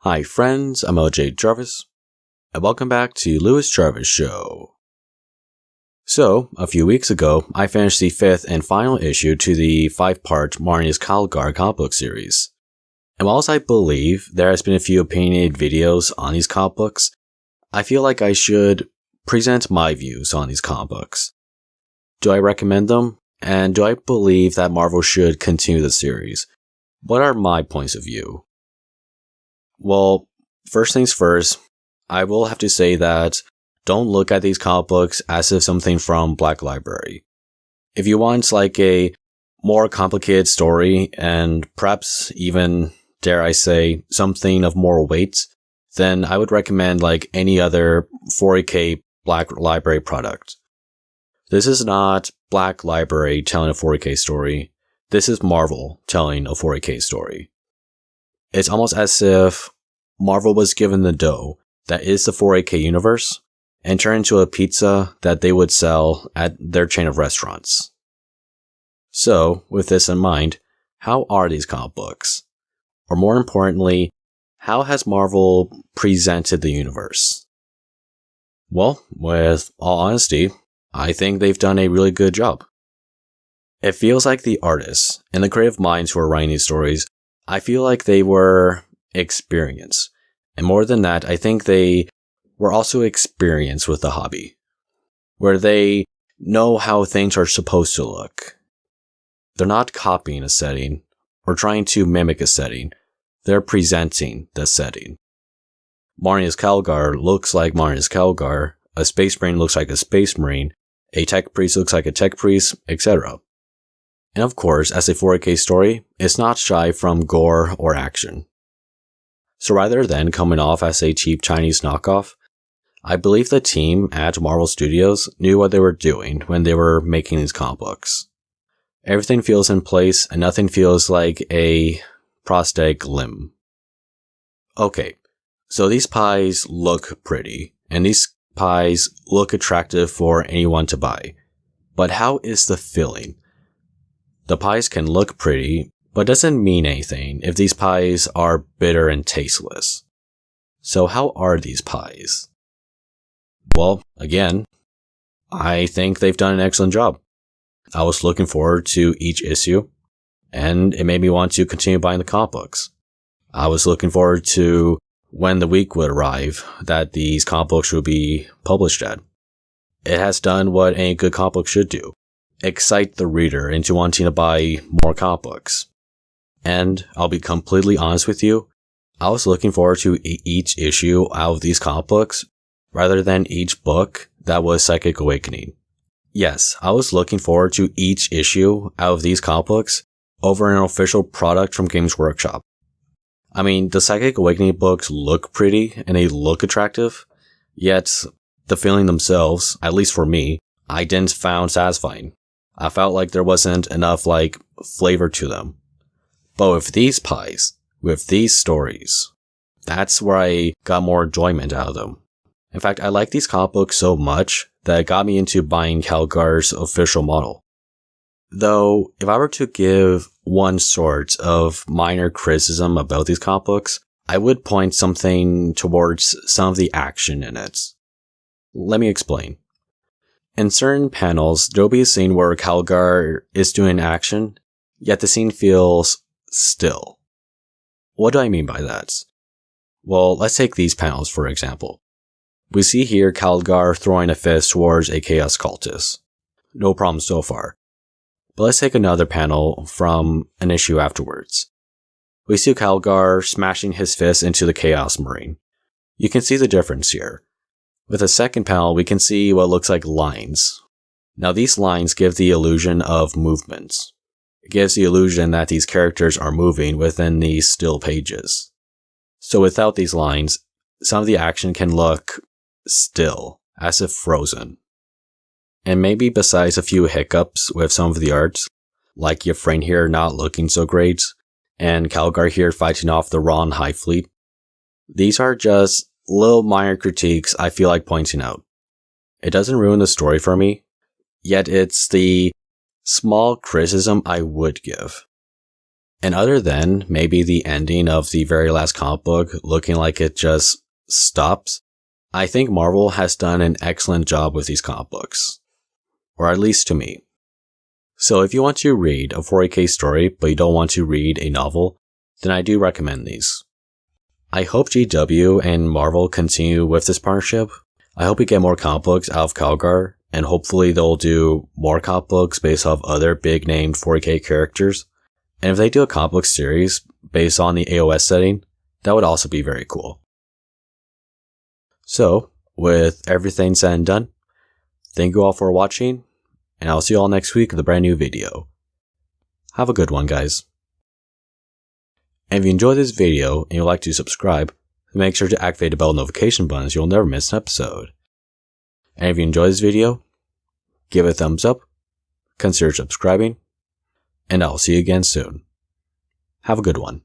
Hi friends, I'm LJ Jarvis, and welcome back to Lewis Jarvis Show. So, a few weeks ago, I finished the 5th and final issue to the 5-part Marneus Calgar comic book series. And whilst I believe there has been a few opinionated videos on these comic books, I feel like I should present my views on these comic books. Do I recommend them? And do I believe that Marvel should continue the series? What are my points of view? Well, first things first, I will have to say that don't look at these comic books as if something from Black Library. If you want like a more complicated story and perhaps even, dare I say, something of more weight, then I would recommend like any other 40K Black Library product. This is not Black Library telling a 40K story. This is Marvel telling a 40K story. It's almost as if Marvel was given the dough that is the 4AK universe and turned into a pizza that they would sell at their chain of restaurants. So, with this in mind, how are these comic books? Or more importantly, how has Marvel presented the universe? Well, with all honesty, I think they've done a really good job. It feels like the artists and the creative minds who are writing these stories, I feel like they were experienced. And more than that, I think they were also experienced with the hobby, where they know how things are supposed to look. They're not copying a setting or trying to mimic a setting. They're presenting the setting. Marneus Calgar looks like Marneus Calgar, a space marine looks like a space marine, a tech priest looks like a tech priest, etc. And of course, as a 4K story, it's not shy from gore or action. So rather than coming off as a cheap Chinese knockoff, I believe the team at Marvel Studios knew what they were doing when they were making these comic books. Everything feels in place and nothing feels like a prosthetic limb. Okay, so these pies look pretty, and these pies look attractive for anyone to buy. But how is the filling? The pies can look pretty, but doesn't mean anything if these pies are bitter and tasteless. So how are these pies? Well, again, I think they've done an excellent job. I was looking forward to each issue, and it made me want to continue buying the comic books. I was looking forward to when the week would arrive that these comic books would be published at. It has done what any good comic book should do. Excite the reader into wanting to buy more comic books. And I'll be completely honest with you, I was looking forward to each issue out of these comic books rather than each book that was Psychic Awakening. Yes, I was looking forward to each issue out of these comic books over an official product from Games Workshop. I mean, the Psychic Awakening books look pretty and they look attractive, yet the feeling themselves, at least for me, I didn't find satisfying. I felt like there wasn't enough flavor to them. But with these pies, with these stories, that's where I got more enjoyment out of them. In fact, I like these comic books so much that it got me into buying Calgar's official model. Though, if I were to give one sort of minor criticism about these comic books, I would point something towards some of the action in it. Let me explain. In certain panels, there'll be a scene where Calgar is doing action, yet the scene feels still. What do I mean by that? Well, let's take these panels for example. We see here Calgar throwing a fist towards a chaos cultist. No problem so far. But let's take another panel from an issue afterwards. We see Calgar smashing his fist into the Chaos Marine. You can see the difference here. With a second panel, we can see what looks like lines. Now these lines give the illusion of movement. It gives the illusion that these characters are moving within these still pages. So without these lines, some of the action can look still, as if frozen. And maybe besides a few hiccups with some of the art, like Yafrain here not looking so great, and Calgar here fighting off the Ron High Fleet, these are just little minor critiques I feel like pointing out. It doesn't ruin the story for me, yet it's the small criticism I would give. And other than maybe the ending of the very last comic book looking like it just stops, I think Marvel has done an excellent job with these comic books. Or at least to me. So if you want to read a 40k story but you don't want to read a novel, then I do recommend these. I hope GW and Marvel continue with this partnership. I hope we get more comic books out of Calgar, and hopefully they'll do more comic books based off other big named 40k characters. And if they do a comic book series based on the AOS setting, that would also be very cool. So, with everything said and done, thank you all for watching, and I'll see you all next week with a brand new video. Have a good one, guys. And if you enjoyed this video and you'd like to subscribe, then make sure to activate the bell notification button so you'll never miss an episode. And if you enjoyed this video, give it a thumbs up, consider subscribing, and I'll see you again soon. Have a good one.